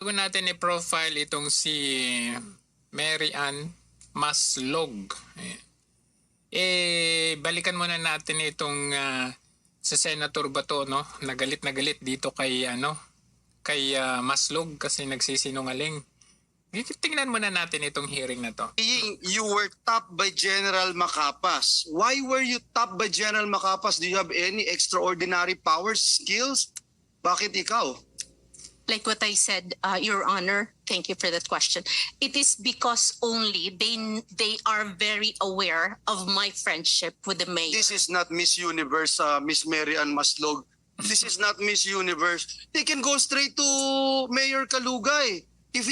Bago natin i-profile itong si Mary Ann Maslog. Balikan muna natin itong sa Senator Bato, no? Na galit dito kay Maslog kasi nagsisinungaling. Tingnan muna natin itong hearing na to. You were topped by General Macapas. Why were you topped by General Macapas? Do you have any extraordinary powers, skills? Bakit ikaw? Like what I said, Your Honor, thank you for that question. It is because only they are very aware of my friendship with the mayor. This is not Miss Universe, Miss Mary Ann Maslog. This is not Miss Universe. They can go straight to Mayor Kalugay. If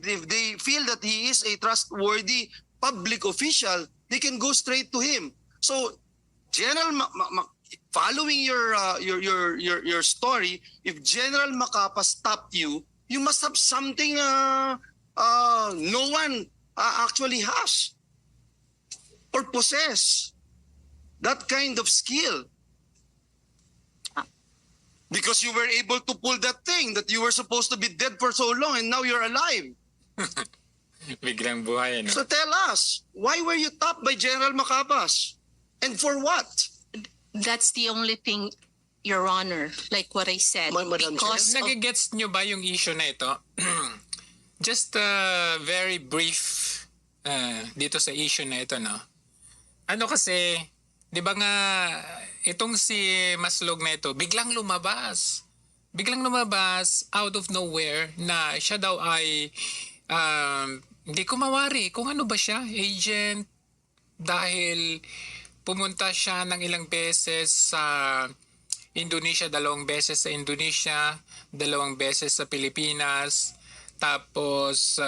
they feel that he is a trustworthy public official, they can go straight to him. So, following your story, if General Macapas stopped you, you must have something no one actually has or possess that kind of skill. Because you were able to pull that thing that you were supposed to be dead for so long and now you're alive. Biglang buhay, no? So tell us, why were you topped by General Macapas? And for what? That's the only thing, Your Honor, like what I said. Madam Because of, Nagigets nyo ba yung issue na ito? Just very brief dito sa issue na ito, no? Ano kasi, di ba nga, itong si Maslog na ito, biglang lumabas out of nowhere na siya daw ay hindi ko mawari kung ano ba siya, agent, dahil pumunta siya ng ilang beses sa Indonesia, 2 beses sa Indonesia, 2 beses sa Pilipinas, tapos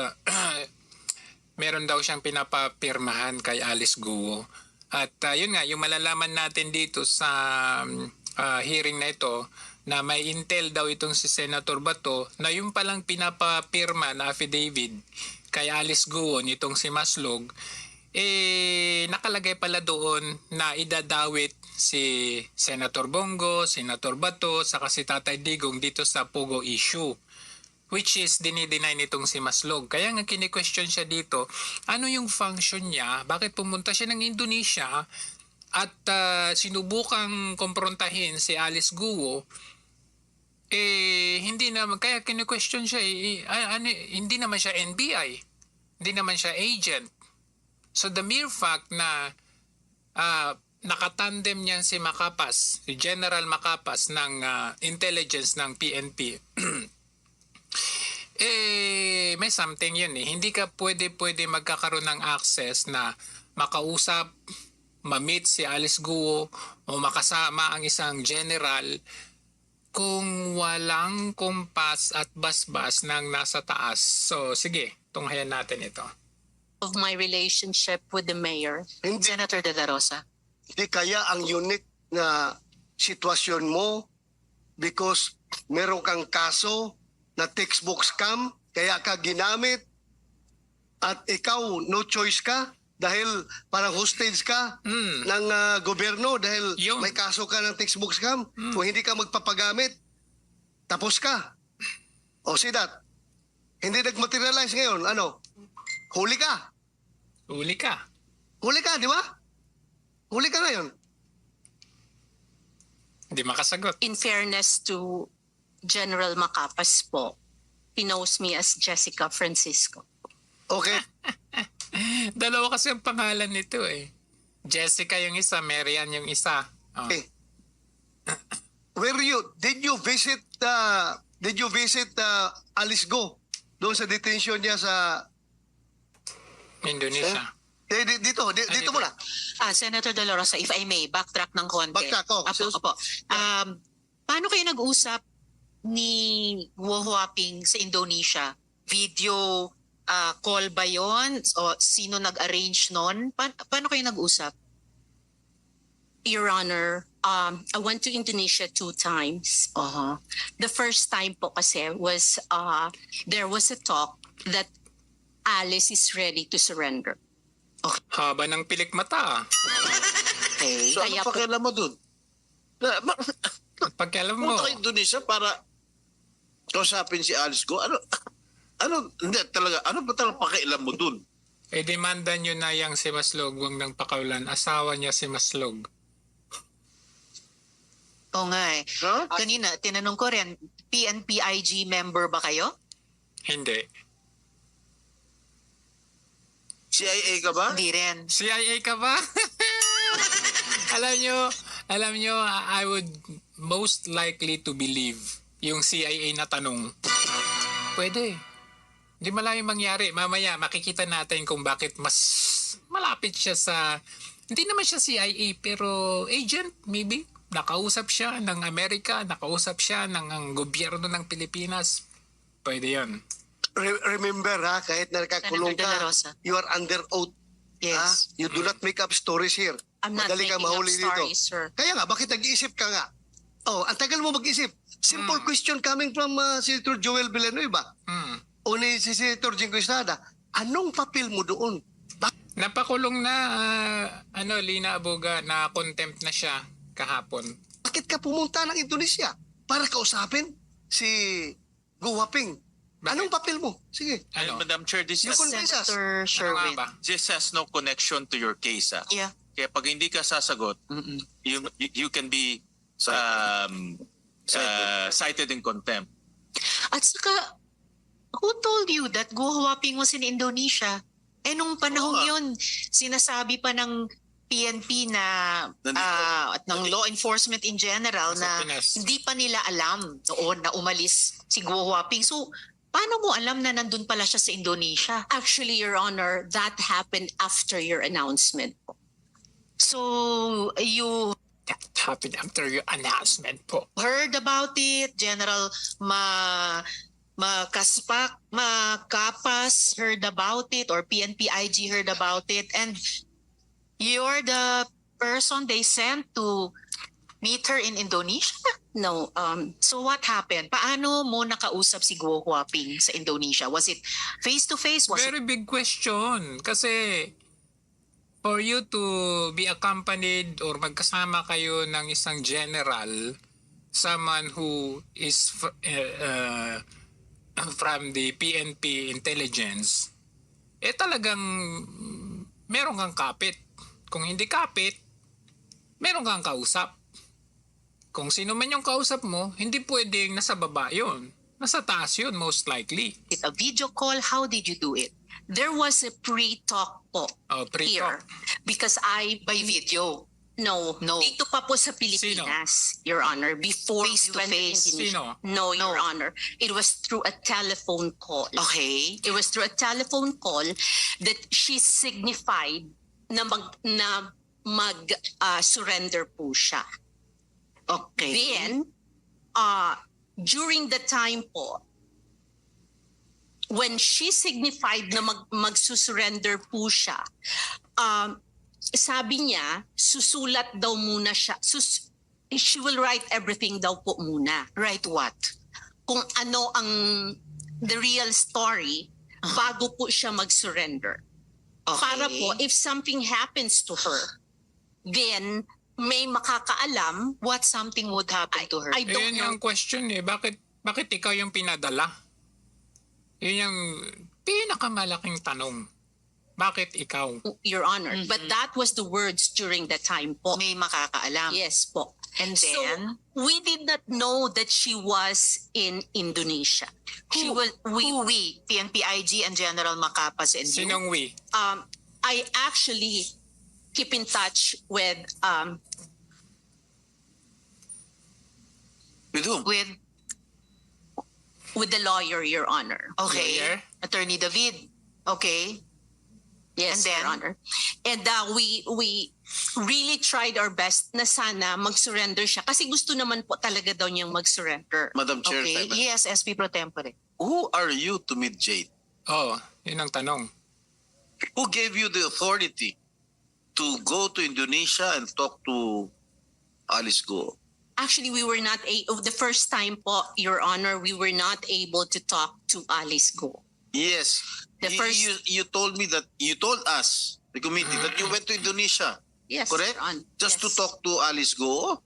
meron daw siyang pinapapirmahan kay Alice Guo. At yun nga, yung malalaman natin dito sa hearing na ito, na may intel daw itong si Senator Bato, na yung palang pinapapirma na affidavit kay Alice Guo nitong si Maslog, nakalagay pala doon na idadawit si Senator Bongo, Senator Bato, saka si Tatay Digong dito sa Pogo issue. Which is dinideny nitong si Maslog. Kaya nga kini-question siya dito, ano yung function niya, bakit pumunta siya ng Indonesia at sinubukang komprontahin si Alice Guo, hindi naman, kaya kini-question siya, hindi naman siya NBI, hindi naman siya agent. So the mere fact na nakatandem niyan si Macapas, si General Macapas ng intelligence ng PNP, may something yun eh. Hindi ka pwede magkakaroon ng access na makausap, ma-meet si Alice Guo o makasama ang isang general kung walang kumpas at basbas ng nasa taas. So sige, tunghayan natin ito. of my relationship with the mayor. Senator De La Rosa. Di kaya ang unique na sitwasyon mo because meron kang kaso na textbook scam, kaya ka ginamit at ikaw no choice ka dahil parang hostage ka ng gobyerno dahil may kaso ka ng textbook scam. Kung hindi ka magpapagamit, tapos ka. O see that? Hindi nag-materialize ngayon. Ano? Huli ka. Huli ka. Huli ka, di ba? Huli ka ngayon. Hindi makasagot. In fairness to General Macapas po, he knows me as Jessica Francisco. Okay. Dalawa kasi ang pangalan nito eh. Jessica yung isa, Mary Ann yung isa. Oh. Okay. Did you visit Alice Go doon sa detention niya sa Indonesia. dito muna. Senator De La Rosa, if I may, backtrack ng konti. Backtrack, oh. Opo. Paano kayo nag-usap ni Guo Huaping sa Indonesia? Video call ba yon? O sino nag-arrange nun? Paano kayo nag-usap? Your Honor, I went to Indonesia 2 times. The first time po kasi was there was a talk that Alice is ready to surrender. Haba ng pilik mata. Okay. So Kaya ano pakialam mo dun? Pagkalam mo. Punta ka Indonesia para kausapin si Alice Go. Ano? Hindi talaga, ano ba talaga pakialam mo dun? demanda nyo na yung si Maslog, wag nang pakaulan. Asawa niya si Maslog. Oo nga eh. No? Kanina, tinanong ko rin, PNP-IG member ba kayo? Hindi. CIA ka ba? Hindi rin. CIA ka ba? alam nyo, I would most likely to believe yung CIA na tanong. Pwede. Hindi malayong mangyari. Mamaya, makikita natin kung bakit mas malapit siya sa... Hindi naman siya CIA, pero agent, maybe. Nakausap siya ng Amerika, nakausap siya ng ang gobyerno ng Pilipinas. Pwede yan. Remember ha, kahit nakakulong Senator De La ka, Rosa. you are under oath. Yes. Ha? You do not make up stories here. I'm not Madali ka making up mahuli dito. stories, sir. Kaya nga, bakit nag-iisip ka nga? Oh, ang tagal mo mag-isip. Simple question coming from Senator Joel Villanueva Hmm. o ni si Senator Jingo Estrada. Anong papel mo doon? Napakulong na, Lina Abuga, na contempt na siya kahapon. Bakit ka pumunta ng Indonesia para kausapin si Go Waping? Anong papel mo? Sige. Ano? Madam Chair, You convince us. Senator Ano nga Sherwin. ba? this has no connection to your case. Yeah. Kaya pag hindi ka sasagot, Mm-mm. you can be cited in contempt. At saka, who told you that Go Huaping was in Indonesia? Nung panahon Oo nga. yun, sinasabi pa ng PNP na at ng law enforcement in general Sa na Pinas. hindi pa nila alam noon na umalis si Go Huaping. So, paano mo alam na nandun pala siya sa Indonesia? Actually, Your Honor, that happened after your announcement. So, you That happened after your announcement po. heard about it, General Makapas heard about it, or PNP-IG heard about it, and you're the person they sent to meet her in Indonesia? No, So what happened? Paano mo nakausap si Guo Huaping sa Indonesia? Was it face-to-face? Was it Very big question. Kasi for you to be accompanied or magkasama kayo ng isang general, someone who is from the PNP intelligence, talagang meron kang kapit. Kung hindi kapit, meron kang kausap. Kung sino man yung kausap mo, hindi pwedeng nasa baba yun. Nasa taas yun, most likely. a video call? How did you do it? there was a pre-talk po Oh, here. pre-talk. Because By video? No. No. Dito pa po sa Pilipinas, Your Honor, before Face we to went to face. Indonesia. Sino? No, Your No. Honor. It was through a telephone call. Okay. It was through a telephone call that she signified na surrender po siya. Okay. Then, during the time po, when she signified na magsusurrender po siya, sabi niya, susulat daw muna siya. She will write everything daw po muna. Right what? Kung ano ang the real story bago po siya mag-surrender. Okay. Para po, if something happens to her, then may makakaalam. What something would happen to her? I don't Yun know. yung question eh. Bakit ikaw yung pinadala? Yun yung pinakamalaking tanong. Bakit ikaw? Your Honor. Mhm. But that was the words during the time po. May makakaalam. Yes po. And So, then, we did not know that she was in Indonesia. She who, was, who we, PNP-IG and General Macapas and you? Sinong we? I actually keep in touch with, With whom? with the lawyer, Your Honor. Okay. Lawyer? Attorney David. Okay. Yes, And then? Your Honor. And we really tried our best na sana mag-surrender siya. Kasi gusto naman po talaga daw niyang mag-surrender. Madam Chair, Okay. Yes, SP Pro Tempore. who are you to meet Jade? Oh, yun ang tanong. Who gave you the authority to go to Indonesia and talk to Alice Go? Actually, we were not, the first time po, Your Honor, we were not able to talk to Alice Go. Yes. The first- You told me that, you told us, the committee, that you went to Indonesia, Yes, correct? Your Honor. Just to Yes. talk to Alice Go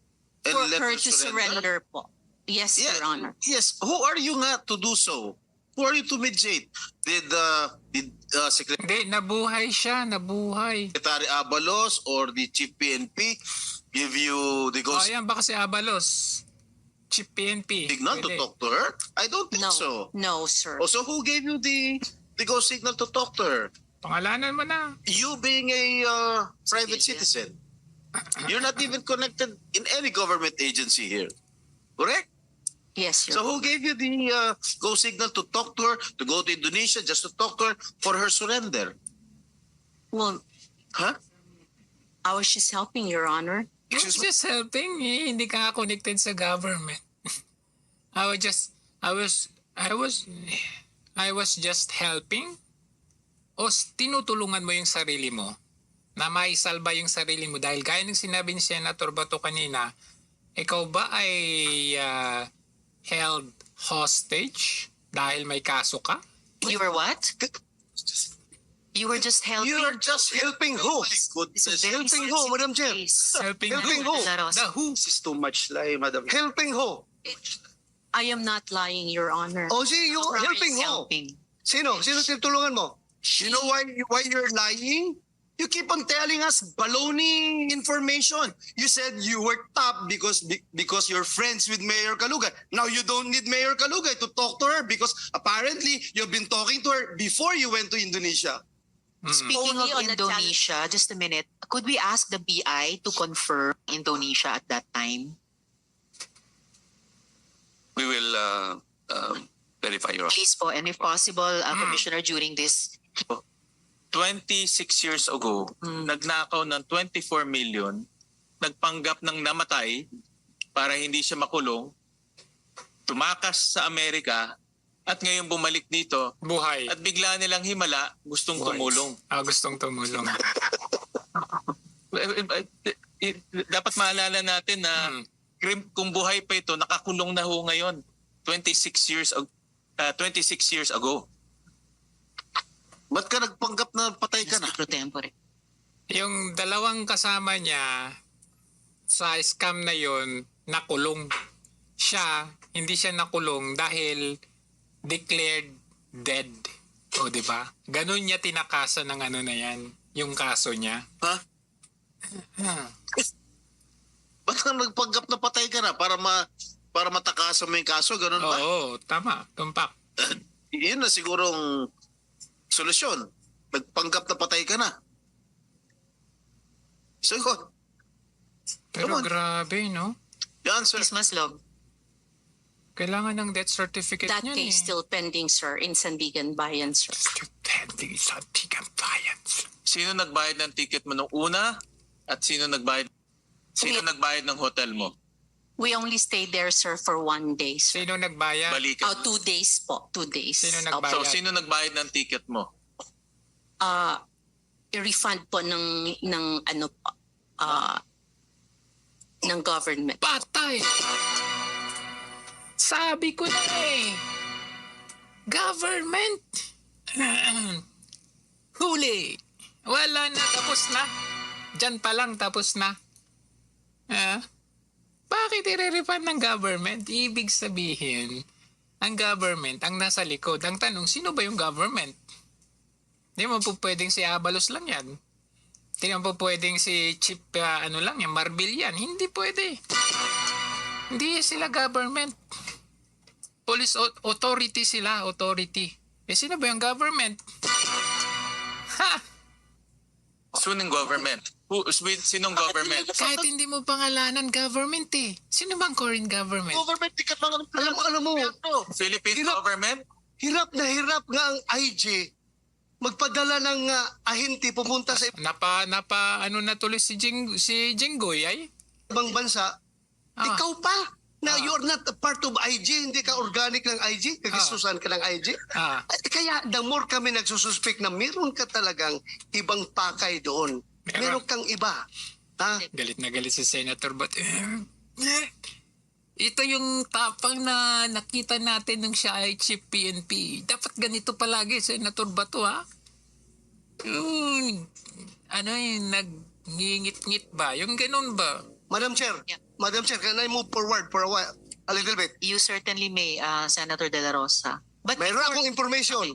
and For let her to surrender po. Yes, Yeah, Your Honor. yes. Who are you nga to do so? Who are you to mediate? Did Secretary Hindi, nabuhay siya, nabuhay. Abalos or the Chief PNP give you the go Ayan, baka si Abalos. Chief PNP. signal to Pwede. talk to her? I don't think No, so. no, sir. Also, who gave you the go signal to talk to her? Pangalanan mo na. You being a private citizen. You're not even connected in any government agency here. Correct? Yes, So sir. who gave you the go signal to talk to her, to go to Indonesia just to talk to her for her surrender? Well, Huh? I was just helping, Your Honor. It's just helping. Hindi ka connected sa government. I was just helping. O tinutulungan mo yung sarili mo na maisalba yung sarili mo dahil gaya ng sinabi ni Senator Bato kanina, ikaw ba ay held hostage dahil may kaso ka? You were what? You were just helping. You are just helping who? It's a Goodness. very Helping who, Madam Chair? case. Helping Helping who? who? The who? This is too much lie, Madam. Helping who? I am not lying, Your Honor. O si you Promise helping who? helping. Sino? Sino tinutulungan mo? You know why you're lying? You keep on telling us baloney information. You said you were top because you're friends with Mayor Kalugay. Now you don't need Mayor Kalugay to talk to her because apparently you've been talking to her before you went to Indonesia. Speaking Only of on the Indonesia, just a minute. Could we ask the BI to confirm Indonesia at that time? We will verify your Please po, and if possible, Commissioner, during this 26 years ago, nagnakaw ng 24 million, nagpanggap ng namatay para hindi siya makulong, tumakas sa Amerika, at ngayon bumalik dito, Buhay. at bigla nilang himala, gustong Buhay. tumulong. Gustong tumulong. Dapat maalala natin na kung buhay pa ito, nakakulong na ho ngayon, 26 years ago. Ba't ka nagpanggap na patay ka na? pro tempore. Yung dalawang kasama niya sa scam na yon nakulong. Siya, hindi siya nakulong dahil declared dead. O, di ba? Ganun niya tinakasan ng ano na yan, yung kaso niya. Ha? Ba't ka nagpanggap na patay ka na para matakasan mo yung kaso? Ganun ba? Oo, tama. Tumpak. Yun na sigurong solusyon. Nagpanggap na patay ka na. So, Pero Come on. grabe, no? the answer. Miss Maslog, Kailangan ng death certificate That niyan case eh. still pending, sir, in Sandigan Bayan, sir. Pending sa Tigampayan. Sino nagbayad ng ticket mo nung una? At sino nagbayad ng hotel mo? We only stayed there, sir, for 1 day, sir. Sino nagbayad? Balikan. 2 days po. 2 days. Sino Opo. nagbayad? So, sino nagbayad ng ticket mo? I-refund po ng ano po, ng government. Patay! Sabi ko na eh. Government! Huli! Wala na, tapos na. Diyan pa lang, tapos na. Bakit i-refund ng government? Ibig sabihin, ang government, ang nasa likod. Ang tanong, sino ba yung government? Hindi mo po pwedeng si Abalos lang yan. Hindi mo po pwedeng si Chief, lang yan, Marbil yan. Hindi pwede. Hindi sila government. Police authority sila, authority. Sino ba yung government? Ha! Sinong government? Sinong government? Kahit hindi mo pangalanan government eh. Sino bang foreign government? Government, di ka lang Alam mo, Philippine government? hirap nga ang IG magpadala ng ahente pumunta sa Ano na tuloy si Jinggoy ay? ibang bansa. Ikaw pa na you're not a part of IG, hindi ka organic ng IG, kagisusan ka ng IG. Kaya the more kami nagsususpek na meron ka talagang ibang pakay doon. Meron kang iba. Ha? Galit na galit si Senator but ito yung tapang na nakita natin nung siya ay Chief PNP. Dapat ganito palagi, Senator Bato, ha? Yung nag-ngingit-ngit ba? Yung ganun ba? Madam Chair, Yeah. Madam Chair, can I move forward for a while? A little bit. you certainly may, Senator De La Rosa. But Mayroon before- akong information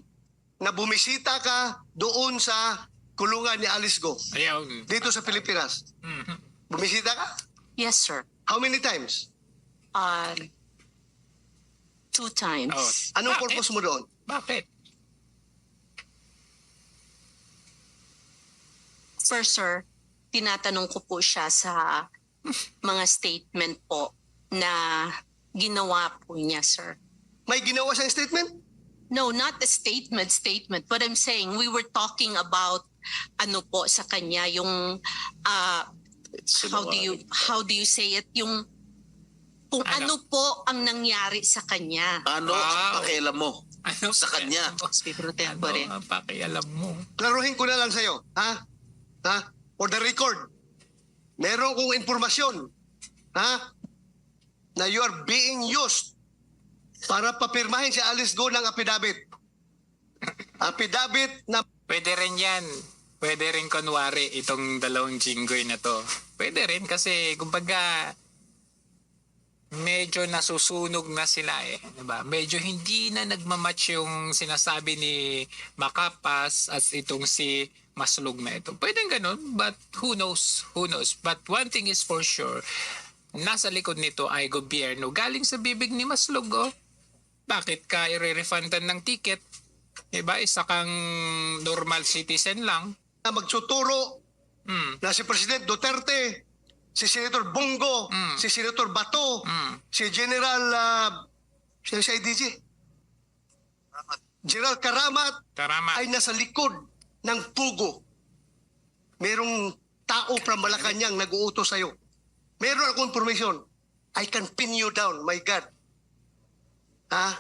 na bumisita ka doon sa kulungan ni Alice Go Ayun. dito sa Pilipinas. Mhm. Bumisita ka? Yes, sir. How many times? 2 times. Oh. Anong Bakit? purpose mo doon? Bakit? First, sir, tinatanong ko po siya sa mga statement po na ginawa po niya, sir. May ginawa siyang statement? No, not the statement, but I'm saying we were talking about ano po sa kanya yung how do you say it, yung kung Ano? ano po ang nangyari sa kanya. Ano ang Wow. pakialam mo Ano sa kanya? Speaker pro Ano tempore. ang pakialam mo? Klaruhin ko na lang sa'yo. Ha? Ha? For the record, meron kong informasyon, ha? Na you are being used para papirmahin si Alice Go ng affidavit. Affidavit na Pwede rin yan. Pwede rin kunwari itong dalawang jinggoy na to. Pwede rin kasi kumbaga medyo nasusunog na sila eh. Diba? Medyo hindi na nagmamatch yung sinasabi ni Makapas at itong si Maslog na ito. Pwede ganun, but who knows? Who knows? But one thing is for sure, nasa likod nito ay gobyerno. Galing sa bibig ni Maslog, oh. Bakit ka i-refundan ng ticket? Diba? Isa kang normal citizen lang. magsuturo Hmm. na si President Duterte, si Senator Bongo, si Senator Bato, si General si IDG, General Karamat Taramat. ay nasa likod ng pugo. Merong tao from Malacanang nag-uutos sa'yo. Meron akong information. I can pin you down, my God. Ha?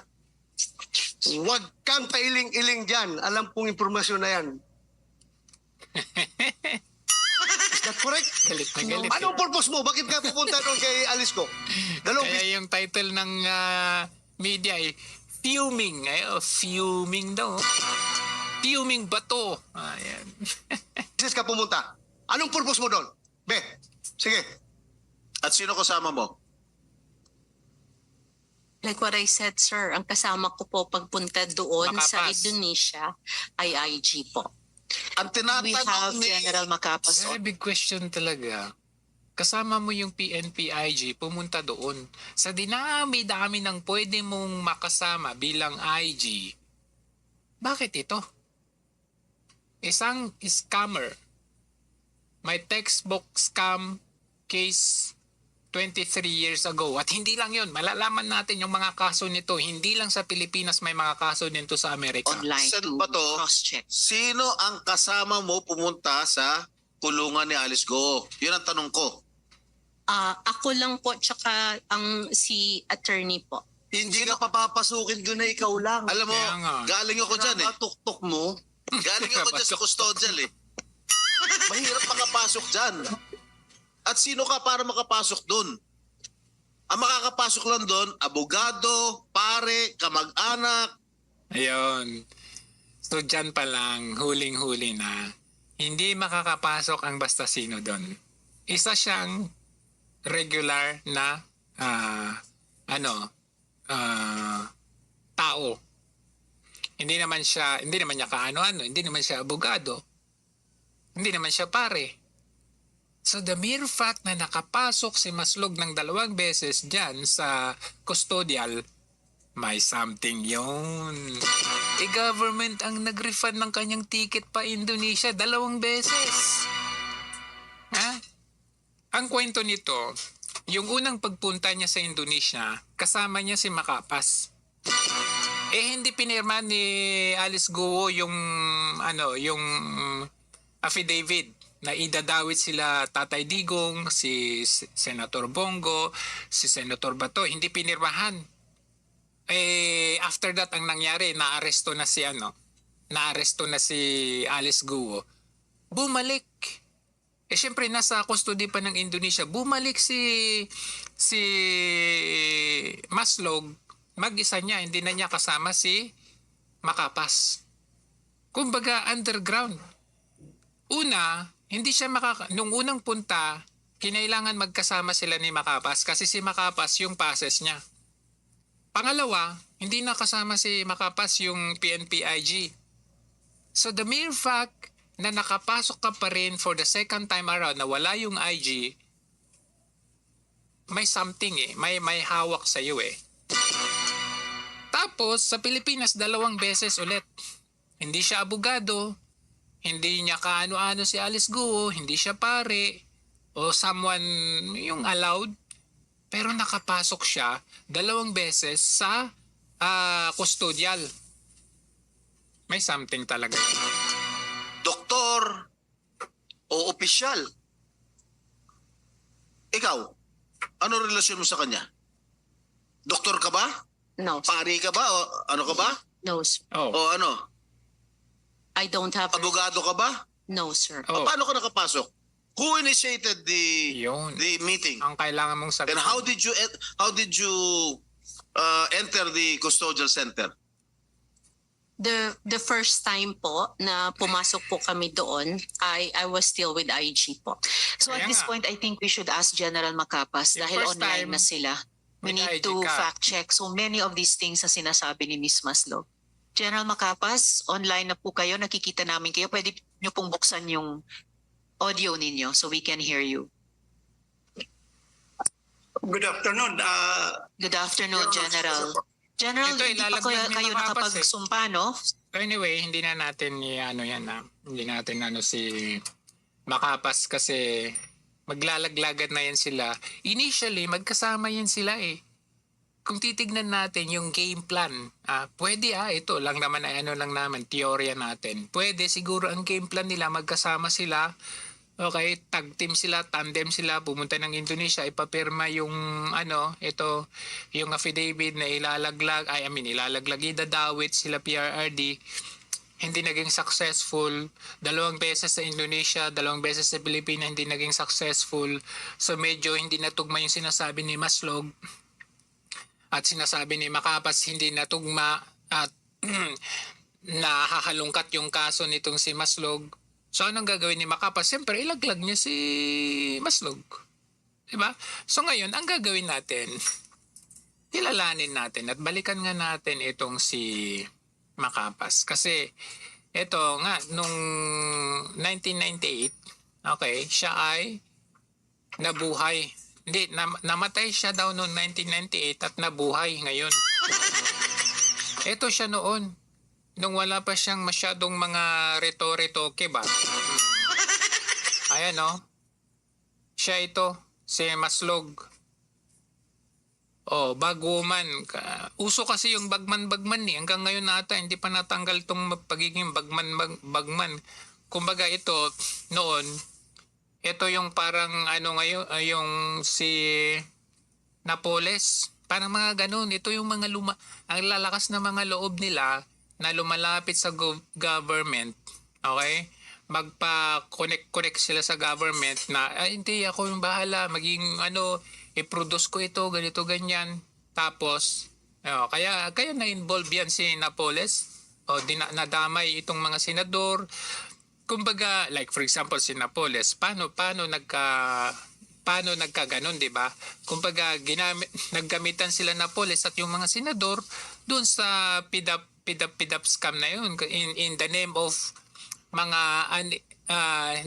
Huwag kang pailing-iling dyan. Alam kong informasyon na yan. Is that correct? Galit na galit. Anong purpose mo? Bakit ka pupunta doon kay Alice Go? Dalawang Kaya yung title ng media ay Fuming. Ay, fuming daw. Fuming bato. Ayan. business ka pumunta. Anong purpose mo doon? Be, sige. At sino kasama mo? Like what I said, sir, ang kasama ko po pagpunta doon sa Makapas. Indonesia ay IG po. Ang We have tinatanong ni General Macapas. Very big question talaga. Kasama mo yung PNP IG, pumunta doon. Sa dinami-dami ng pwede mong makasama bilang IG, bakit ito? Isang scammer. May textbook scam case 23 years ago. At hindi lang yun. Malalaman natin yung mga kaso nito. Hindi lang sa Pilipinas may mga kaso nito sa Amerika. Online Saan to ba to? cross-check. Sino ang kasama mo pumunta sa kulungan ni Alice Go? Yun ang tanong ko. Ako lang po, tsaka ang si attorney po. Hindi ka papapasukin doon na ikaw lang. Alam mo, Kaya nga. galing ako dyan eh. Tuktok mo. Galing ako dyan sa custodial eh. Mahirap makapasok dyan. At sino ka para makapasok doon? Ang makakapasok lang doon, abogado, pare, kamag-anak. Ayun. So dyan pa lang, huling-huli na, hindi makakapasok ang basta sino doon. Isa siyang regular na tao. Hindi naman niya kaano-ano, hindi naman siya abogado. Hindi naman siya pare. So the mere fact na nakapasok si Maslog ng 2 beses dyan sa custodial, may something yun. Government ang nag-refund ng kanyang ticket pa Indonesia 2 beses. Ha? Ang kwento nito, yung unang pagpunta niya sa Indonesia, kasama niya si Makapas. Hindi pinirma ni Alice Go yung affidavit na idadawit sila Tatay Digong, si Senator Bongo, si Senator Bato, hindi pinirmahan. After that ang nangyari, naaresto na si Alice Guo. Bumalik. Syempre nasa custody pa ng Indonesia. Bumalik si Maslog, mag-isa niya, hindi na niya kasama si Makapas. Kumbaga underground. Una, hindi siya nung unang punta, kinailangan magkasama sila ni Makapas kasi si Makapas yung passes niya. Pangalawa, Hindi na kasama si Macapas yung PNP-IG. So the mere fact na nakapasok ka pa rin for the second time around na wala yung IG, may something may hawak sa iyo Tapos sa Pilipinas 2 beses ulit. Hindi siya abogado, hindi niya kaano-ano si Alice Guo, hindi siya pare o someone yung allowed, pero nakapasok siya 2 beses sa custodial. May something talaga. Doktor O opisyal. ikaw, ano relasyon mo sa kanya? Doktor ka ba? No, Pari ka ba? O ano ka ba? no, sir. Oh. O ano? I don't have. Abogado ka ba? No, sir. Oh. Paano ka nakapasok? Who initiated Yun. the meeting? Ang kailangan mong sabihin. And how did you enter the custodial center? The first time po na pumasok po kami doon, I was still with IG po. So at Kaya this nga. point, I think we should ask General Macapas Yung dahil first online time, na sila. We with need IG to ka. fact check so many of these things na sinasabi ni Ms. Maslog. General Macapas, online na po kayo, nakikita namin kayo. Pwede nyo pong buksan yung audio ninyo so we can hear you. Good afternoon. Good afternoon, General. General, Ito, hindi pa ilalaglag ni kayo Macapas nakapagsumpa, no? So anyway, hindi na natin hindi natin si Macapas kasi maglalaglagan na yan sila. Initially, magkasama yan sila Kung titignan natin yung game plan, pwede ito lang naman lang naman, teorya natin. Pwede siguro ang game plan nila, magkasama sila, okay, tag team sila, tandem sila, pumunta ng Indonesia, ipapirma yung yung affidavit na ilalaglag, idadawit sila PRRD, hindi naging successful. 2 beses sa Indonesia, 2 beses sa Pilipinas, hindi naging successful. So medyo hindi natugma yung sinasabi ni Maslog at sinasabi ni Macapas hindi natugma at nahahalungkat yung kaso nitong si Maslog. So anong gagawin ni Macapas? Siyempre ilaglag niya si Maslog. Diba? So ngayon, ang gagawin natin, kilalanin natin at balikan nga natin itong si Macapas. Kasi ito nga, nung 1998, okay, siya ay nabuhay. Hindi, namatay siya daw noong 1998 at nabuhay ngayon. Ito siya noon. Nung wala pa siyang masyadong mga reto-retoke ba? Ayan Siya ito, si Maslog. Bagwoman. Uso kasi yung bagman-bagman Hanggang ngayon nata, hindi pa natanggal tong pagiging bagman. Kumbaga ito, noon, ito yung parang ngayon, yung si Napoles. Parang mga ganun. Ito yung mga ang lalakas na mga loob nila na lumalapit sa government. Okay? Magpa-connect sila sa government na, hindi, ako yung bahala. Maging i-produce ko ito, ganito, ganyan. Tapos, kaya na-involve yan si Napoles. Nadamay itong mga senador. Kumbaga, like for example si Napoles, paano nagkaganon, di ba? Kumbaga, naggamitan sila Napoles at yung mga senador doon sa PIDAP scam na yun in the name of mga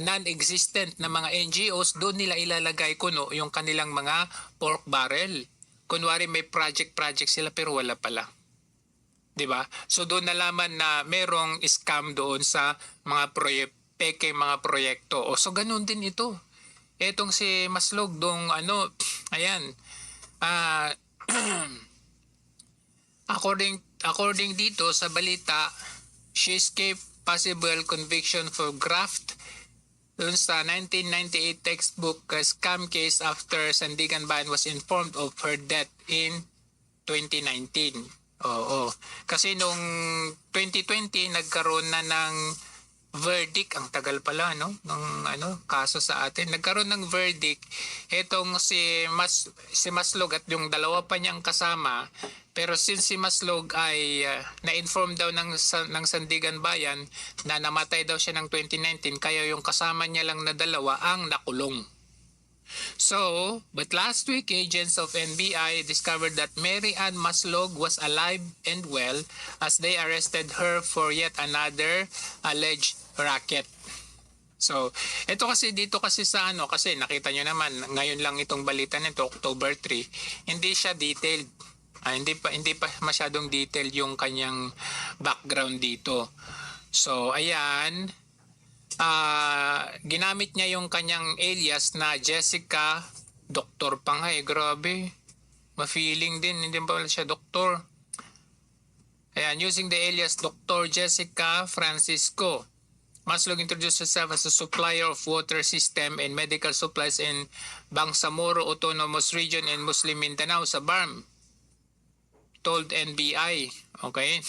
non-existent na mga NGOs. Doon nila ilalagay yung kanilang mga pork barrel. Kunwari may project sila pero wala pala. 'Di ba? So doon nalaman na merong scam doon sa mga peke mga proyekto. So ganoon din ito. Etong si Maslog dong ayan. According dito sa balita, she escaped possible conviction for graft doon sa 1998 textbook scam case after Sandigan Bayan was informed of her death in 2019. Kasi nung 2020 nagkaroon na ng verdict, ang tagal pala ng kaso sa atin. Nagkaroon ng verdict etong si Maslog at yung dalawa pa niyang kasama. Pero since si Maslog ay na-inform daw ng Sandigan Bayan na namatay daw siya ng 2019, kaya yung kasama niya lang na dalawa ang nakulong. So, but last week, agents of NBI discovered that Mary Ann Maslog was alive and well as they arrested her for yet another alleged racket. So, ito kasi dito kasi sa ano, kasi nakita nyo naman, ngayon lang itong balita nito, October 3, hindi siya detailed. Hindi pa masyadong detailed yung kanyang background dito. So, ayan, ginamit niya yung kanyang alias na Jessica, doktor pa nga grabe. Ma-feeling din, hindi pa pala siya doktor. Ayan, using the alias Dr. Jessica Francisco, Maslog introduced herself as a supplier of water system and medical supplies in Bangsamoro Autonomous Region in Muslim Mindanao sa BARM, told NBI. Okay?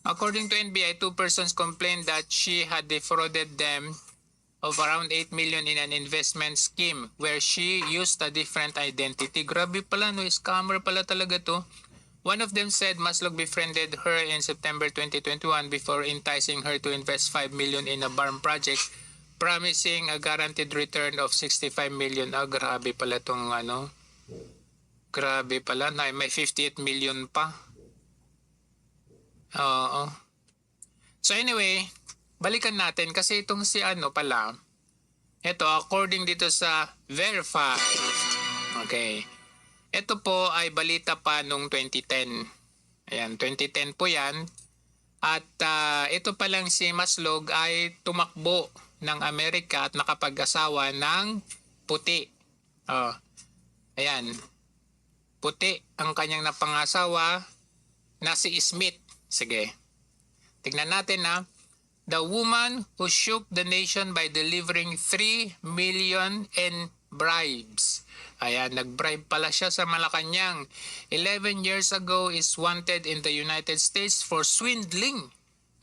According to NBI, 2 persons complained that she had defrauded them of around 8 million in an investment scheme where she used a different identity. Grabe pala, no? Scammer pala talaga to. One of them said Maslog befriended her in September 2021 before enticing her to invest 5 million in a BARM project, promising a guaranteed return of 65 million. Grabe pala tong ano. Grabe pala, may 58 million pa. Oo. So anyway, balikan natin kasi itong si ano pala, ito according dito sa Verify. Okay. Ito po ay balita pa nung 2010. Ayan, 2010 po yan. At ito pa lang si Maslog ay tumakbo ng Amerika at nakapag-asawa ng puti. Ayan. Puti ang kanyang napangasawa na si Smith. Sige. Tignan natin na. The woman who shook the nation by delivering 3 million in bribes. Ayan, nag-bribe pala siya sa Malacanang. 11 years ago is wanted in the United States for swindling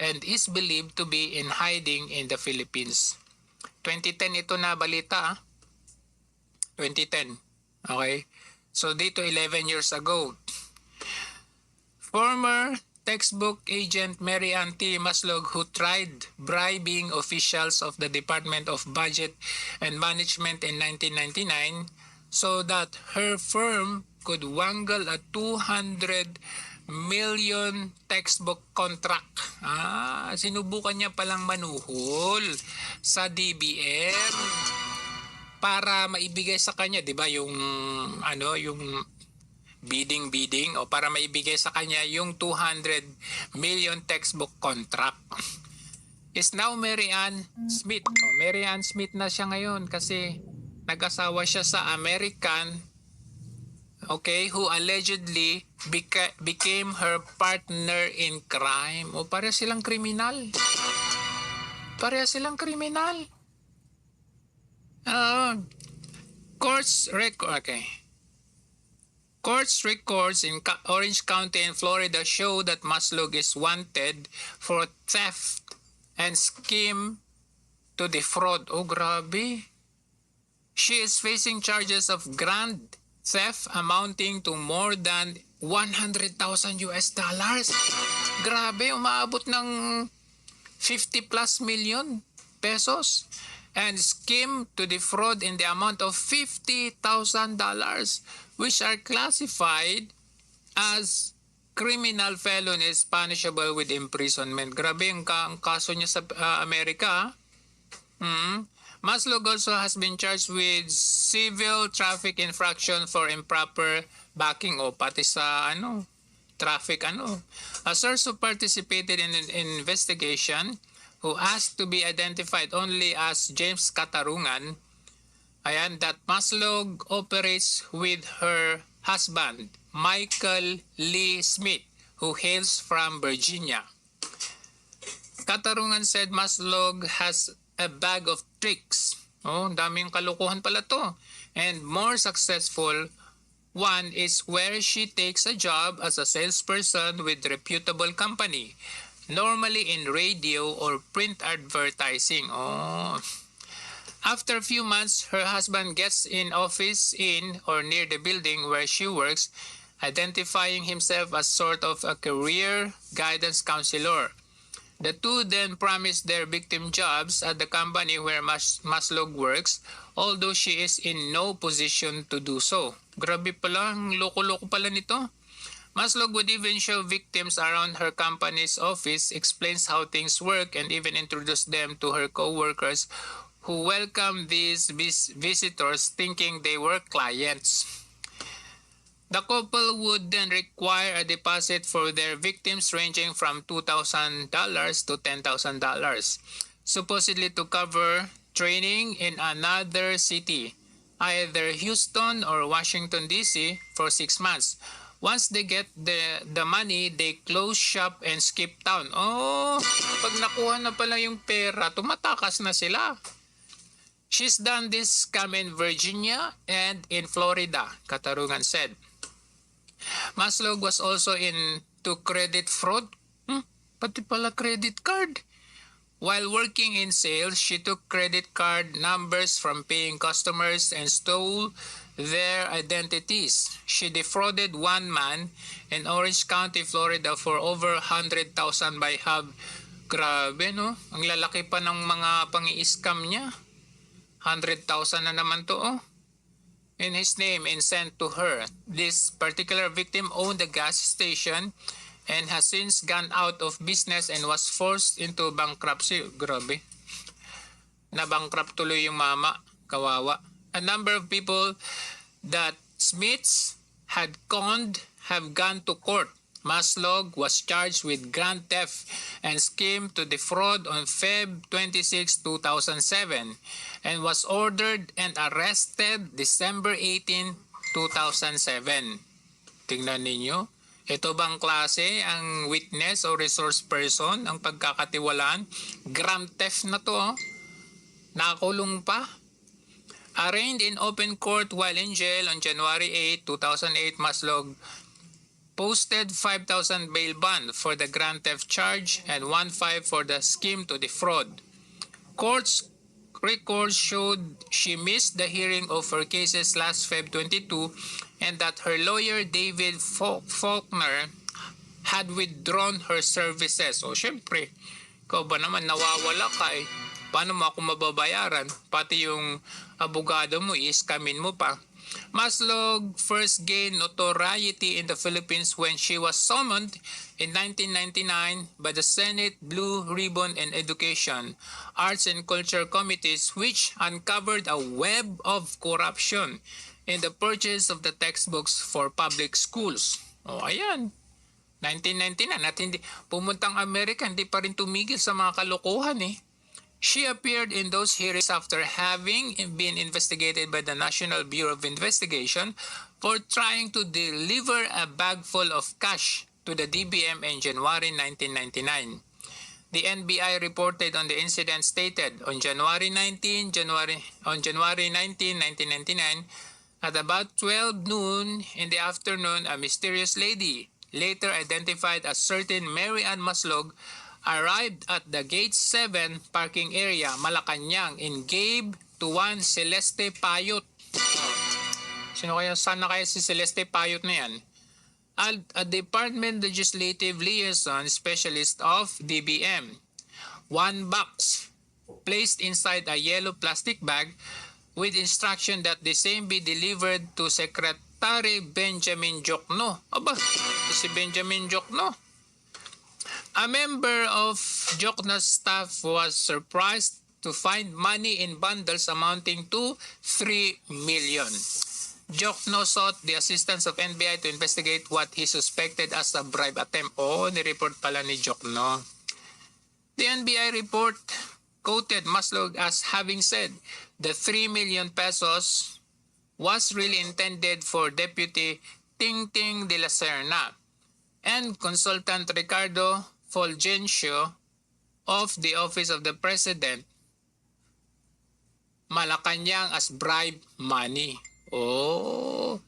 and is believed to be in hiding in the Philippines. 2010 ito na balita. 2010. Okay? So dito 11 years ago. Former textbook agent Mary Ann T. Maslog, who tried bribing officials of the Department of Budget and Management in 1999 so that her firm could wangle a 200 million textbook contract. Sinubukan niya palang manuhol sa DBM para maibigay sa kanya, 'di ba, yung yung bidding o para maibigay sa kanya yung 200 million textbook contract. Is now Mary Ann Smith. Mary Ann Smith na siya ngayon kasi nag-asawa siya sa American, okay, who allegedly became her partner in crime. Pareha silang kriminal. Courts records in Orange County in Florida show that Maslog is wanted for theft and scheme to defraud. Grabe. She is facing charges of grand theft amounting to more than $100,000 US. Grabe, umaabot ng 50 plus million pesos. And scheme to defraud in the amount of $50,000, which are classified as criminal felonies punishable with imprisonment. Grabe ang kaso niya sa Amerika. Maslog also has been charged with civil traffic infraction for improper backing pati sa traffic. A source who participated in an investigation who asked to be identified only as James Katarungan, that Maslog operates with her husband, Michael Lee Smith, who hails from Virginia. Katarungan said Maslog has a bag of tricks. Daming kalukuhan pala to. And more successful one is where she takes a job as a salesperson with reputable company, normally in radio or print advertising. After a few months, her husband gets in office in or near the building where she works, identifying himself as sort of a career guidance counselor. The two then promised their victim jobs at the company where Maslog works, although she is in no position to do so. Grabe pala, ang loko-loko pala nito. Maslog would even show victims around her company's office, explains how things work, and even introduce them to her co-workers who welcome these visitors thinking they were clients. The couple would then require a deposit for their victims ranging from $2,000 to $10,000, supposedly to cover training in another city, either Houston or Washington, D.C. for 6 months. Once they get the money, they close shop and skip town. Oh, pag nakuha na pala yung pera, tumatakas na sila. She's done this scam in Virginia and in Florida, Katarungan said. Maslog was also into credit fraud. Pati pala credit card. While working in sales, she took credit card numbers from paying customers and stole their identities. She defrauded one man in Orange County, Florida for over 100,000 by hub. Grabe, no? Ang lalaki pa ng mga pangi-scam niya. 100,000 na naman to, oh. In his name and sent to her. This particular victim owned a gas station and has since gone out of business and was forced into bankruptcy. Grabe. Na-bankrupt tuloy yung mama. Kawawa. A number of people that Smiths had conned have gone to court. Maslog was charged with grand theft and scheme to defraud on Feb 26, 2007 and was ordered and arrested December 18, 2007. Tingnan ninyo. Ito bang klase ang witness o resource person ang pagkakatiwalaan? Grand theft na to. Oh. Nakulong pa. Arraigned in open court while in jail on January 8, 2008, Maslog posted 5,000 bail bond for the grand theft charge and 1,500 for the scheme to defraud. Court's records showed she missed the hearing of her cases last Feb 22 and that her lawyer David Faulkner had withdrawn her services. O syempre, ikaw ba naman nawawala ka eh. Paano mo ako mababayaran? Pati yung abogado mo, iskamin mo pa. Maslog first gained notoriety in the Philippines when she was summoned in 1999 by the Senate Blue Ribbon and Education, Arts and Culture Committees, which uncovered a web of corruption in the purchase of the textbooks for public schools. O ayan, 1999 at hindi pumuntang Amerika, hindi pa rin tumigil sa mga kalokohan eh. She appeared in those hearings after having been investigated by the National Bureau of Investigation for trying to deliver a bag full of cash to the DBM in January 1999. The NBI reported on the incident stated on January 19, 1999, at about 12 noon in the afternoon, a mysterious lady, later identified as certain Mary Ann Maslog, arrived at the Gate 7 parking area, Malacanang, and gave to one Celeste Payot. Saan na kaya si Celeste Payot na yan? A Department Legislative Liaison Specialist of DBM. One box placed inside a yellow plastic bag with instruction that the same be delivered to Secretary Benjamin Jokno. Aba, si Benjamin Jokno. A member of Jokno's staff was surprised to find money in bundles amounting to 3 million. Jokno sought the assistance of NBI to investigate what he suspected as a bribe attempt. Oh, ni-report pala ni Jokno. The NBI report quoted Maslog as having said the 3 million pesos was really intended for Deputy Tingting de la Serna and Consultant Ricardo Fulgencio of the Office of the President, Malacanang as bribe money. Oh.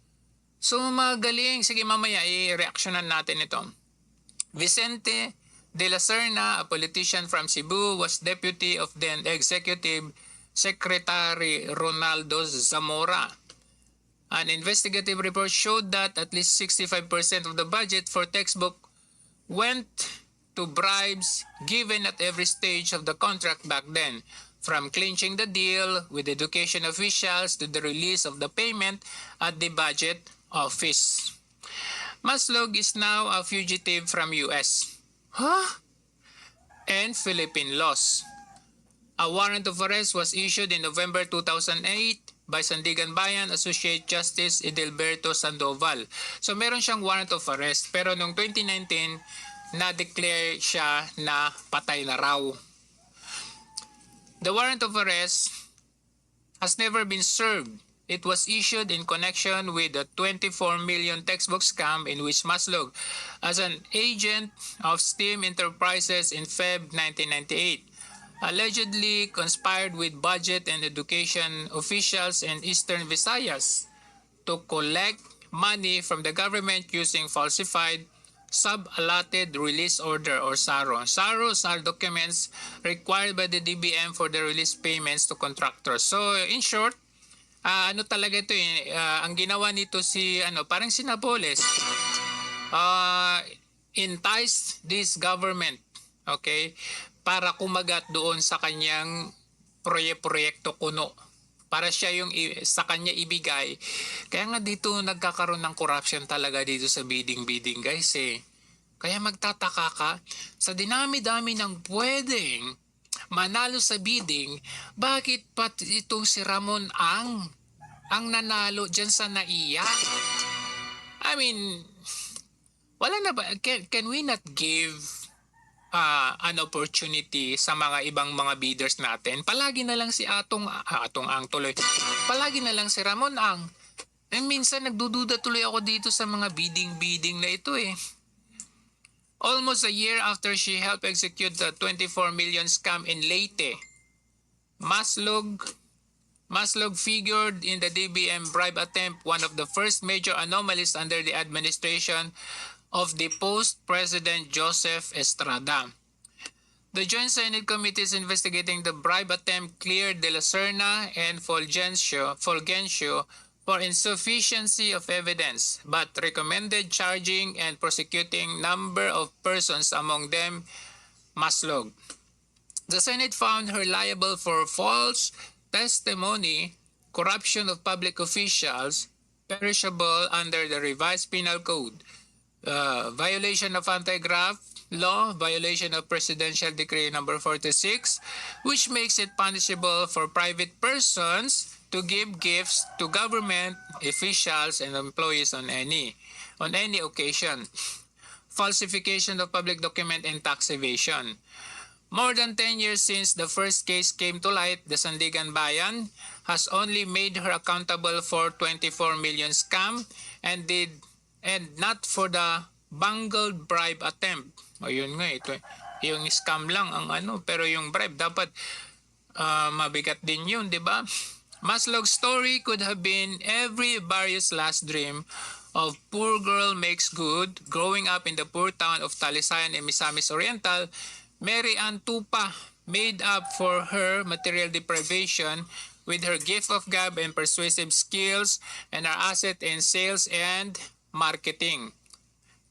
So magaling. Sige, mamaya i-reactionan natin ito. Vicente de la Serna, a politician from Cebu, was deputy of then Executive Secretary Ronaldo Zamora. An investigative report showed that at least 65% of the budget for textbook went to bribes given at every stage of the contract back then, from clinching the deal with education officials to the release of the payment at the budget office. Maslog is now a fugitive from US. And Philippine laws. A warrant of arrest was issued in November 2008 by Sandigan Bayan Associate Justice Edelberto Sandoval. So meron siyang warrant of arrest, pero noong 2019 na-declare siya na patay na raw. The warrant of arrest has never been served. It was issued in connection with the 24 million textbook scam in which Maslog, as an agent of Steam Enterprises in Feb 1998, allegedly conspired with budget and education officials in Eastern Visayas to collect money from the government using falsified sub-allotted release order or SARO. SAROs are documents required by the DBM for the release payments to contractors. So in short, ano talaga ito ang ginawa nito si parang si Napoles, entice this government, okay, para kumagat doon sa kanyang proyekto kuno, para siya yung sa kanya ibigay. Kaya nga dito nagkakaroon ng corruption talaga dito sa bidding guys Kaya magtataka ka sa dinami-dami ng pwedeng manalo sa bidding, bakit pa itong si Ramon ang nanalo dyan sa NAIA? I mean, wala na ba? Can we not give an opportunity sa mga ibang mga bidders natin? Palagi na lang si Atong Ang tuloy. Palagi na lang si Ramon Ang. Minsan nagdududa tuloy ako dito sa mga bidding na ito Almost a year after she helped execute the 24 million scam in Leyte, Maslog figured in the DBM bribe attempt, one of the first major anomalies under the administration of the post-President Joseph Estrada. The Joint Senate committees investigating the bribe attempt cleared De La Serna and Fulgencio for insufficiency of evidence, but recommended charging and prosecuting number of persons, among them Maslog. The Senate found her liable for false testimony, corruption of public officials, perishable under the revised penal code, violation of anti-graft law, violation of Presidential Decree number 46, which makes it punishable for private persons to give gifts to government officials and employees on any occasion, falsification of public document, and tax evasion. More than 10 years since the first case came to light, the Sandigan Bayan has only made her accountable for 24 million scam and not for the bungled bribe attempt. Ayun nga ito. Yung scam lang ang pero yung bribe dapat mabigat din yun, di ba? Maslog's story could have been every various last dream of poor girl makes good growing up in the poor town of Talisayan in Misamis Oriental. Mary Ann Tupa made up for her material deprivation with her gift of gab and persuasive skills and her asset in sales and marketing.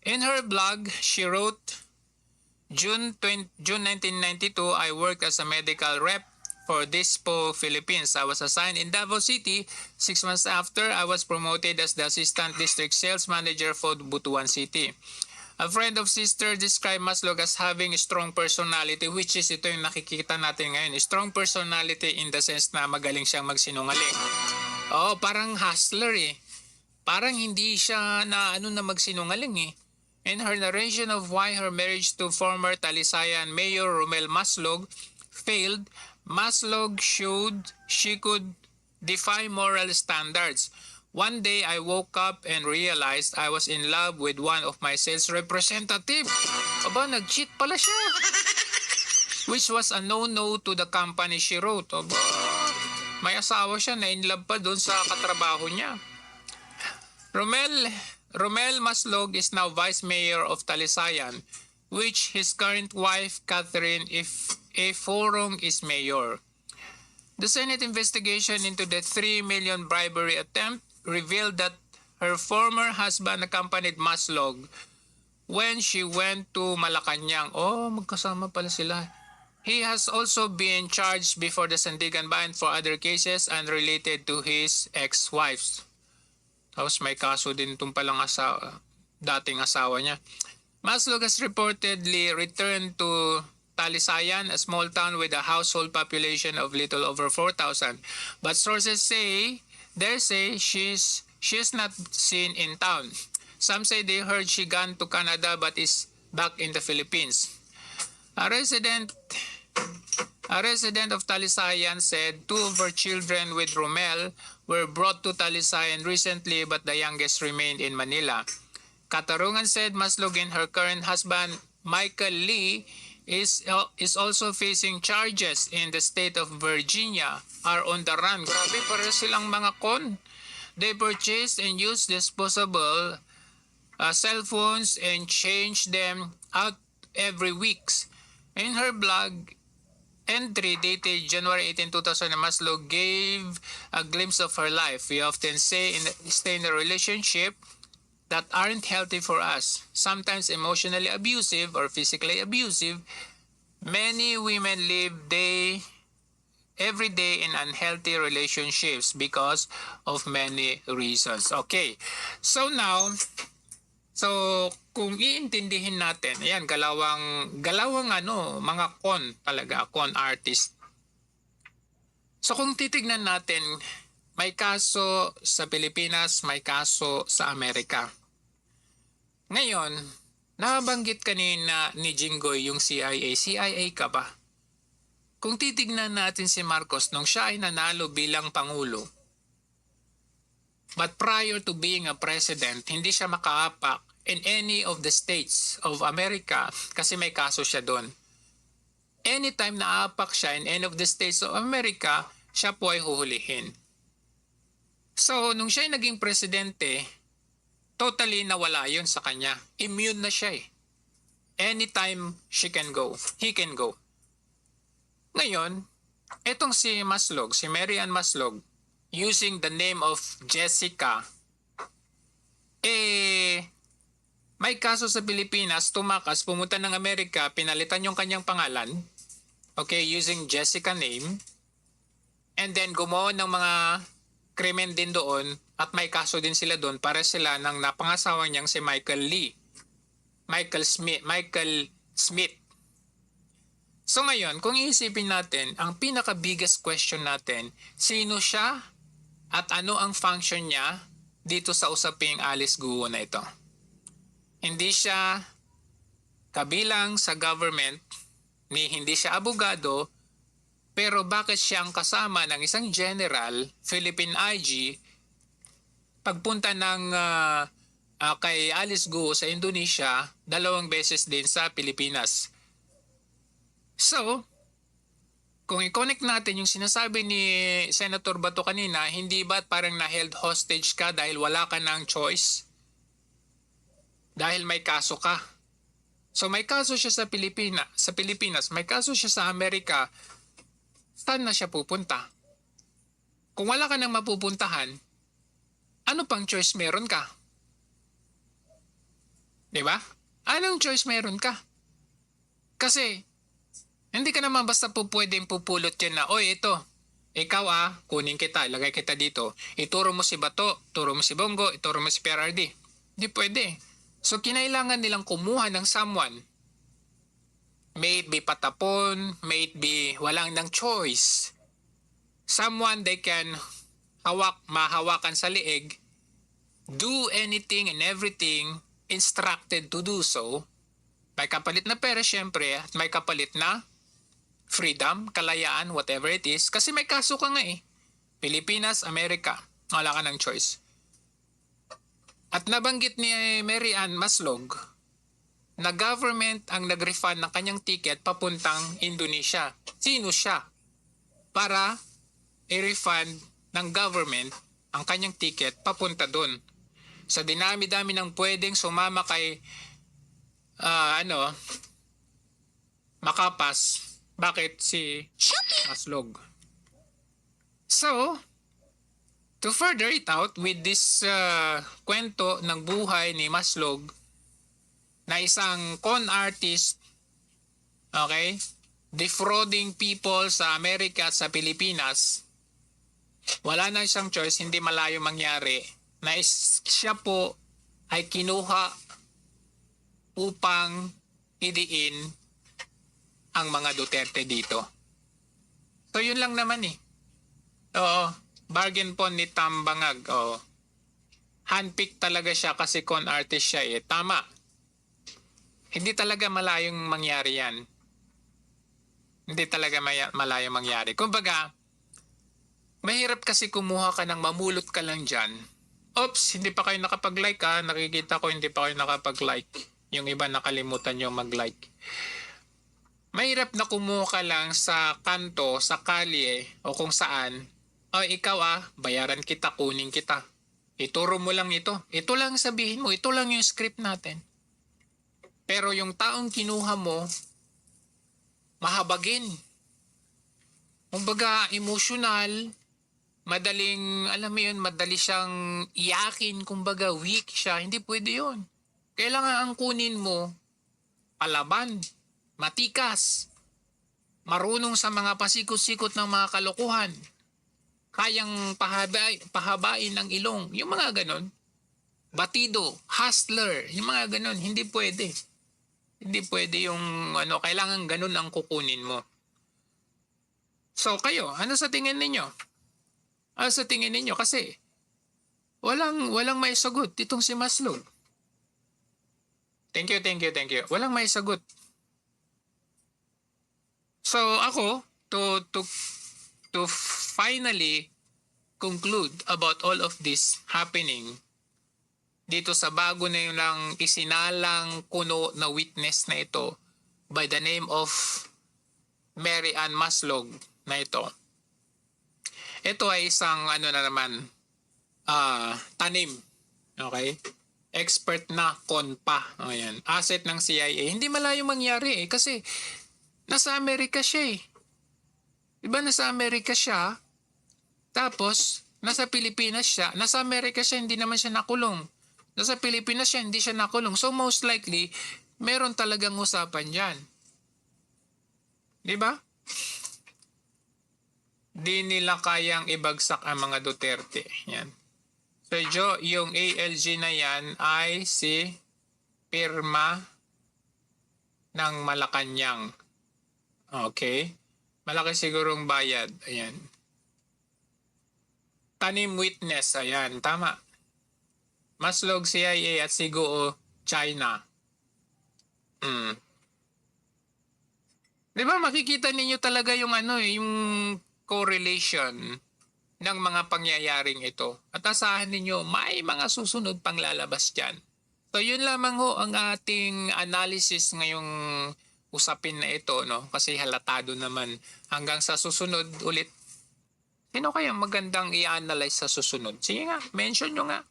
In her blog, she wrote, June 1992, I worked as a medical rep for Dispo Philippines. I was assigned in Davao City. 6 months after, I was promoted as the Assistant District Sales Manager for Butuan City. A friend of sister described Maslog as having a strong personality, which is ito yung nakikita natin ngayon. Strong personality in the sense na magaling siyang magsinungaling. Parang hustler Parang hindi siya na magsinungaling In her narration of why her marriage to former Talisayan Mayor Romel Maslog failed, Maslog showed she could defy moral standards. One day, I woke up and realized I was in love with one of my sales representative. Aba, nag-cheat pala siya. Which was a no-no to the company, she wrote. Aba, may asawa siya na in love pa doon sa katrabaho niya. Romel Maslog is now Vice Mayor of Talisayan, which his current wife, Catherine Forong, is mayor. The Senate investigation into the 3 million bribery attempt revealed that her former husband accompanied Maslog when she went to Malacanang. Oh, magkasama pala sila. He has also been charged before the Sandigan Bayan for other cases unrelated to his ex-wives. Tapos may kaso din itong palang dating asawa niya. Maslog has reportedly returned to Talisayan, a small town with a household population of little over 4,000. But sources say she's not seen in town. Some say they heard she gone to Canada but is back in the Philippines. A resident of Talisayan said 2 of her children with Romel were brought to Talisayan recently but the youngest remained in Manila. Katarungan said Maslog and her current husband Michael Lee is also facing charges in the state of Virginia, are on the run. Grabe, para silang mga con. They purchased and used disposable cell phones and changed them out every week. In her blog entry dated January 18, 2000, Maslog gave a glimpse of her life. We often stay in a relationship that aren't healthy for us, sometimes emotionally abusive or physically abusive. Many women live every day in unhealthy relationships because of many reasons. Okay, so now, kung iintindihin natin, ayan, galawang mga con artist. So kung titignan natin, may kaso sa Pilipinas, may kaso sa Amerika. Ngayon, nabanggit kanina ni Jinggoy yung CIA. CIA ka ba? Kung titignan natin si Marcos nung siya ay nanalo bilang Pangulo, but prior to being a president, hindi siya makaapak in any of the states of America kasi may kaso siya doon. Anytime naapak siya in any of the states of America, siya po ay huhulihin. So, nung siya ay naging presidente, totally nawala yun sa kanya. Immune na siya eh. Anytime he can go. Ngayon, etong si Maslog, si Mary Ann Maslog, using the name of Jessica, may kaso sa Pilipinas, tumakas, pumunta ng Amerika, pinalitan yung kanyang pangalan, okay, using Jessica name, and then gumawa ng mga krimen din doon at may kaso din sila doon para sila ng napangasawa niyang si Michael Smith. So ngayon, kung iisipin natin, ang pinaka-biggest question natin, sino siya at ano ang function niya dito sa usaping Alice Guo na ito? Hindi siya kabilang sa government, hindi siya abogado, pero bakit siya ang kasama ng isang general, Philippine IG, pagpunta ng kay Alice Guo sa Indonesia, 2 beses din sa Pilipinas. So, kung i-connect natin yung sinasabi ni Senator Bato kanina, hindi ba't parang na-held hostage ka dahil wala ka ng choice? Dahil may kaso ka. So may kaso siya sa Pilipinas, may kaso siya sa Amerika, saan na siya pupunta? Kung wala ka nang mapupuntahan, ano pang choice meron ka? Diba? Anong choice meron ka? Kasi, hindi ka naman basta pwedeng pupulot yan na, oy, ito, ikaw kunin kita, ilagay kita dito, ituro mo si Bato, ituro mo si Bongo, ituro mo si PRRD. Hindi pwede. So, kinailangan nilang kumuha ng someone. May it be patapon, may it be walang ng choice. Someone they can mahawakan sa liig, do anything and everything instructed to do so. May kapalit na pera syempre at may kapalit na freedom, kalayaan, whatever it is. Kasi may kaso ka nga eh. Pilipinas, Amerika. Wala ka ng choice. At nabanggit ni Mary Ann Maslog na government ang nag-refund ng kanyang ticket papuntang Indonesia. Sino siya? Para i-refund ng government ang kanyang ticket papunta doon. Sa dinami-dami ng pwedeng sumama kay Makapas, bakit si Maslog? So, to further it out with this kwento ng buhay ni Maslog, na isang con artist, okay, defrauding people sa Amerika at sa Pilipinas, wala na siyang choice, hindi malayo mangyari na siya po ay kinuha upang idiin ang mga Duterte dito. So yun lang naman eh. Oo, bargain po ni Tambangag. Oo. Handpick talaga siya kasi con artist siya eh. Tama. Hindi talaga malayong mangyari yan. Hindi talaga malayong mangyari. Kumbaga, mahirap kasi kumuha ka ng mamulot ka lang dyan. Oops, hindi pa kayo nakapag-like ha. Nakikita ko hindi pa kayo nakapag-like. Yung iba nakalimutan yung mag-like. Mahirap na kumuha ka lang sa kanto, sa kalye, o kung saan. O ikaw bayaran kita, kunin kita. Ituro mo lang ito. Ito lang sabihin mo. Ito lang yung script natin. Pero yung taong kinuha mo, mahabagin. Kumbaga, emotional, madaling, alam mo yun, madali siyang iyakin, kumbaga weak siya. Hindi pwede yun. Kailangan ang kunin mo, palaban, matikas, marunong sa mga pasikot-sikot ng mga kalokohan, kayang pahabain ng ilong, yung mga ganon. Batido, hustler, yung mga ganon, hindi pwede. Hindi pwede yung kailangan ganon ang kukunin mo. So kayo, ano sa tingin ninyo? Ano sa tingin ninyo? Kasi walang may sagot itong si Maslog. Thank you. Walang may sagot. So ako, to finally conclude about all of this happening dito sa bago na yung lang isinalang kuno na witness na ito by the name of Mary Ann Maslog na ito. Ito ay isang tanim. Okay? Expert na konpa. Ayan. Asset ng CIA. Hindi malayo mangyari kasi nasa Amerika siya eh. Diba nasa Amerika siya, tapos nasa Pilipinas siya, nasa Amerika siya, hindi naman siya nakulong. Nasa Pilipinas siya, hindi siya nakulong. So most likely, meron talagang usapan dyan. Diba? Di nila kayang ibagsak ang mga Duterte. Yan. So yung ALG na yan ay si Pirma ng Malacanang. Okay. Malaki sigurong bayad. Ayan. Tanim witness. Ayan. Tama. Maslog CIA at Siguo China. Diba makikita ninyo talaga yung yung correlation ng mga pangyayaring ito. At asahan ninyo may mga susunod pang lalabas dyan. So yun lamang ho ang ating analysis ngayong usapin na ito, no? Kasi halatado naman hanggang sa susunod ulit. Sino kaya magandang i-analyze sa susunod? Sige nga, mention nyo nga.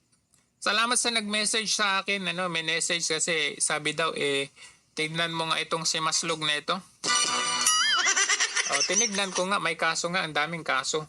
Salamat sa nag-message sa akin. May message kasi sabi daw, tignan mo nga itong si Maslog na ito. Tinignan ko nga, may kaso nga, ang daming kaso.